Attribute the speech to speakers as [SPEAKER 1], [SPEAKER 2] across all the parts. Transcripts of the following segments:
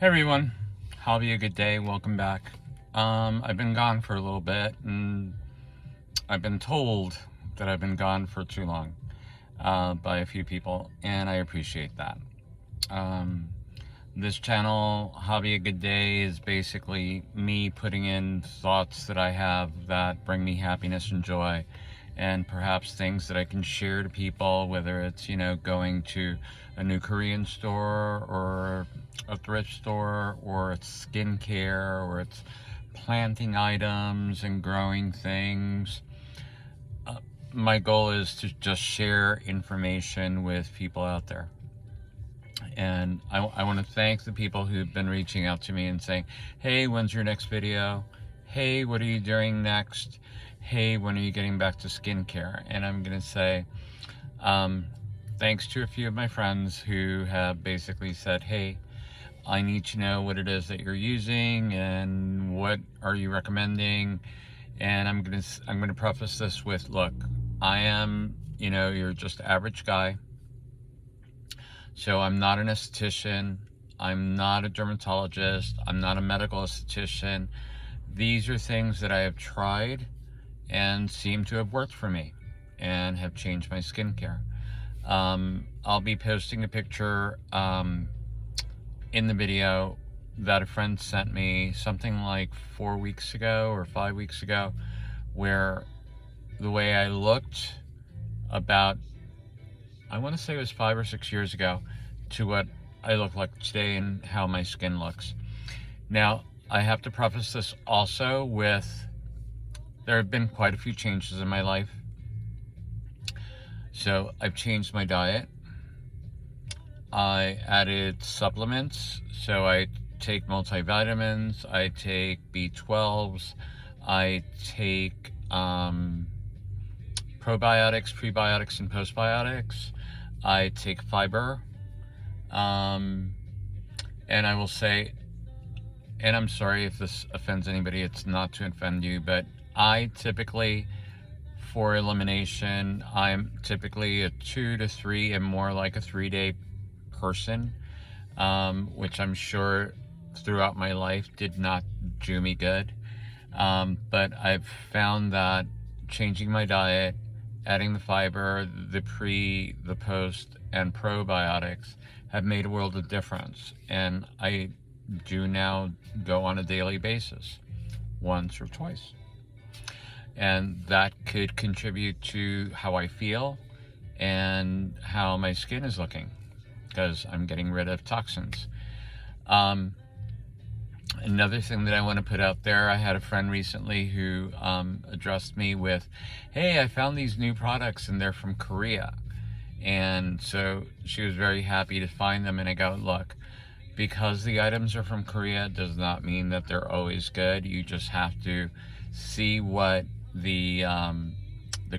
[SPEAKER 1] Hey everyone, have a good day. Welcome back. I've been gone for a little bit, and I've been told that I've been gone for too long by a few people, and I appreciate that. Um, this channel, Have a Good Day, is basically me putting in thoughts that I have that bring me happiness and joy, and perhaps things that I can share to people, whether it's, going to a new Korean store or a thrift store, or it's skincare, or it's planting items and growing things. My goal is to just share information with people out there. And I want to thank the people who've been reaching out to me and saying, hey, when's your next video? Hey, what are you doing next? Hey, when are you getting back to skincare? And I'm going to say, thanks to a few of my friends who have basically said, hey, I need to know what it is that you're using and what are you recommending. And I'm going to preface this with, look, I am, you're just average guy. So I'm not an esthetician. I'm not a dermatologist. I'm not a medical esthetician. These are things that I have tried and seem to have worked for me and have changed my skincare. I'll be posting a picture in the video that a friend sent me something like 4 weeks ago or 5 weeks ago, where the way I looked about, I want to say it was 5 or 6 years ago, to what I look like today and how my skin looks. Now, I have to preface this also with, there have been quite a few changes in my life. So I've changed my diet. I added supplements. So I take multivitamins, I take B12s, I take probiotics, prebiotics, and postbiotics. I take fiber. And I will say, and I'm sorry if this offends anybody, it's not to offend you, but I typically, for elimination, I'm typically a 2 to 3 and more like a 3-day person, which I'm sure throughout my life did not do me good. But I've found that changing my diet, adding the fiber, the pre, the post, and probiotics have made a world of difference. And I do now go on a daily basis, once or twice. And that could contribute to how I feel and how my skin is looking, because I'm getting rid of toxins. Another thing that I want to put out there, I had a friend recently who addressed me with, hey, I found these new products and they're from Korea. And so she was very happy to find them. And I go, look, because the items are from Korea does not mean that they're always good. You just have to see what the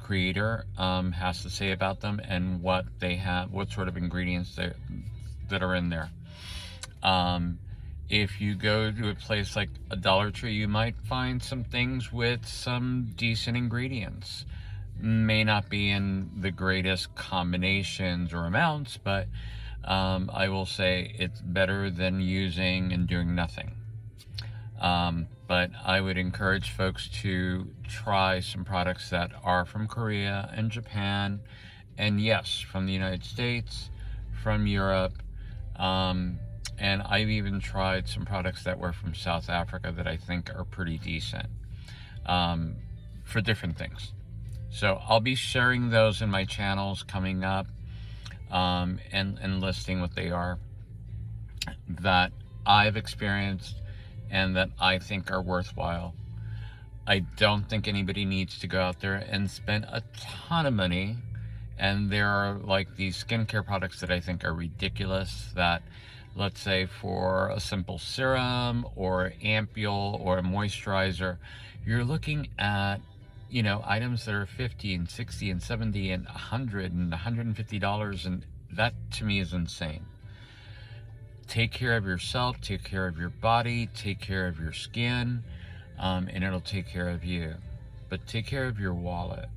[SPEAKER 1] creator has to say about them and what they have, what sort of ingredients that are in there. If you go to a place like a Dollar Tree, you might find some things with some decent ingredients. May not be in the greatest combinations or amounts, but I will say it's better than using and doing nothing. But I would encourage folks to try some products that are from Korea and Japan, and yes, from the United States, from Europe, and I've even tried some products that were from South Africa that I think are pretty decent for different things. So I'll be sharing those in my channels coming up, and listing what they are that I've experienced and that I think are worthwhile. I don't think anybody needs to go out there and spend a ton of money. And there are like these skincare products that I think are ridiculous, that, let's say, for a simple serum or ampule or a moisturizer, you're looking at, items that are $50 and $60 and $70 and $100 and $150, and that to me is insane. Take care of yourself, take care of your body, take care of your skin, and it'll take care of you. But take care of your wallet.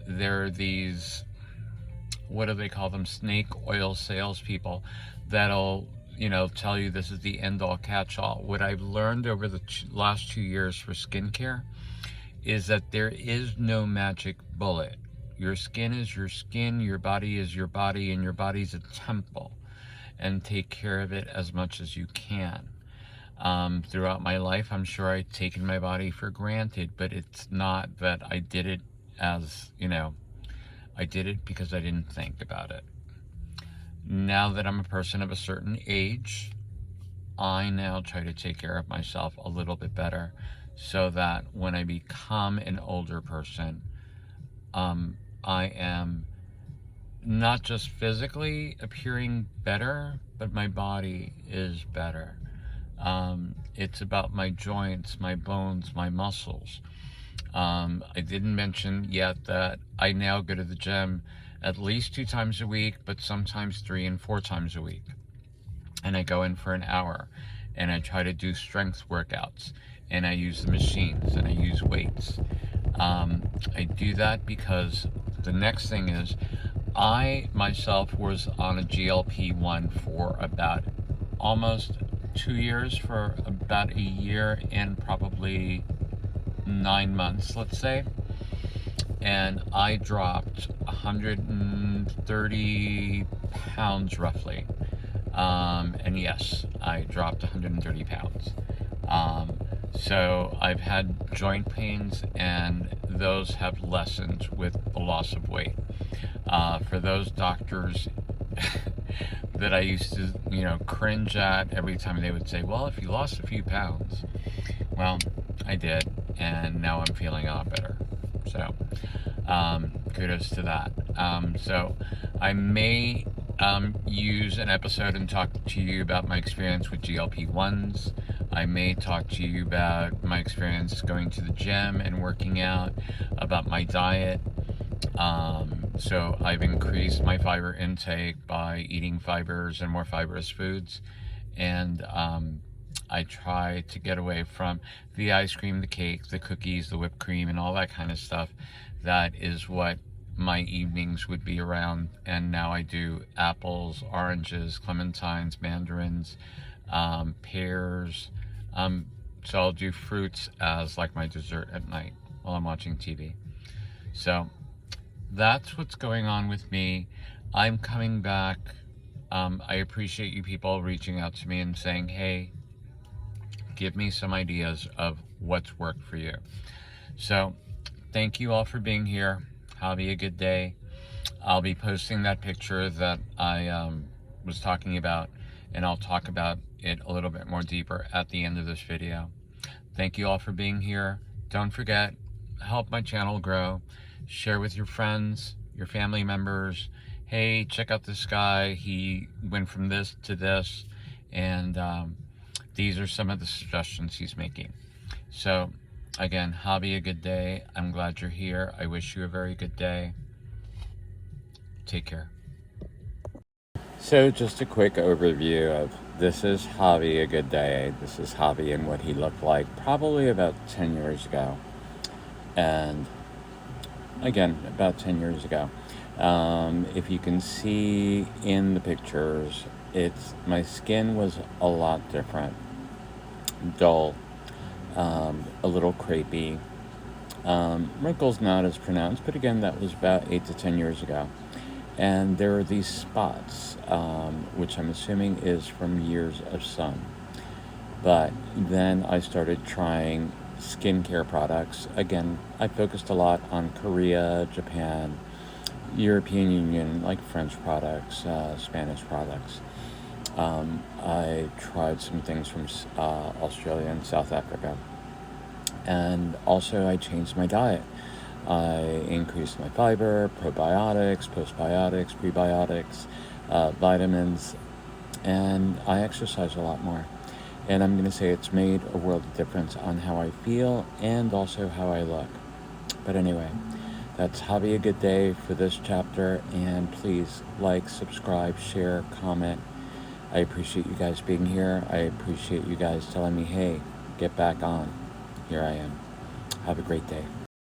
[SPEAKER 1] There are these, what do they call them, snake oil salespeople that'll tell you this is the end all catch all. What I've learned over the last 2 years for skincare is that there is no magic bullet. Your skin is your skin, your body is your body, and your body's a temple. And take care of it as much as you can. Throughout my life, I'm sure I've taken my body for granted, but it's not that I did it as, I did it because I didn't think about it. Now that I'm a person of a certain age, I now try to take care of myself a little bit better so that when I become an older person, I am not just physically appearing better, but my body is better. It's about my joints, my bones, my muscles. I didn't mention yet that I now go to the gym at least 2 times a week, but sometimes 3 and 4 times a week. And I go in for an hour and I try to do strength workouts, and I use the machines and I use weights. I do that because the next thing is I myself was on a GLP-1 for about almost 2 years, for about a year and probably 9 months, let's say. And I dropped 130 pounds roughly. And yes, I dropped 130 pounds. So I've had joint pains, and those have lessened with the loss of weight. For those doctors that I used to, cringe at every time they would say, well, if you lost a few pounds. Well, I did, and now I'm feeling a lot better. So, kudos to that. So I may use an episode and talk to you about my experience with GLP-1s. I may talk to you about my experience going to the gym and working out, about my diet. So I've increased my fiber intake by eating fibers and more fibrous foods. And I try to get away from the ice cream, the cake, the cookies, the whipped cream, and all that kind of stuff. That is what my evenings would be around. And now I do apples, oranges, clementines, mandarins, pears. So I'll do fruits as like my dessert at night while I'm watching TV. So that's what's going on with me. I'm coming back. I appreciate you people reaching out to me and saying, hey, give me some ideas of what's worked for you. So thank you all for being here. Have a good day. I'll be posting that picture that I was talking about, and I'll talk about it a little bit more deeper at the end of this video. Thank you all for being here. Don't forget, help my channel grow. Share with your friends, your family members. Hey, check out this guy. He went from this to this. And these are some of the suggestions he's making. So again, have a good day. I'm glad you're here. I wish you a very good day. Take care. So just a quick overview of this is Javi a good day. This is Javi and what he looked like probably about 10 years ago. And again, about 10 years ago. If you can see in the pictures, my skin was a lot different. Dull, a little crepey. Wrinkles not as pronounced, but again, that was about 8 to 10 years ago. And there are these spots, which I'm assuming is from years of sun. But then I started trying skincare products. Again, I focused a lot on Korea, Japan, European Union, like French products, Spanish products. I tried some things from Australia and South Africa. And also I changed my diet. I increased my fiber, probiotics, postbiotics, prebiotics, vitamins, and I exercise a lot more. And I'm going to say it's made a world of difference on how I feel and also how I look. But anyway, that's have a good day for this chapter, and please like, subscribe, share, comment. I appreciate you guys being here. I appreciate you guys telling me, hey, get back on. Here I am. Have a great day.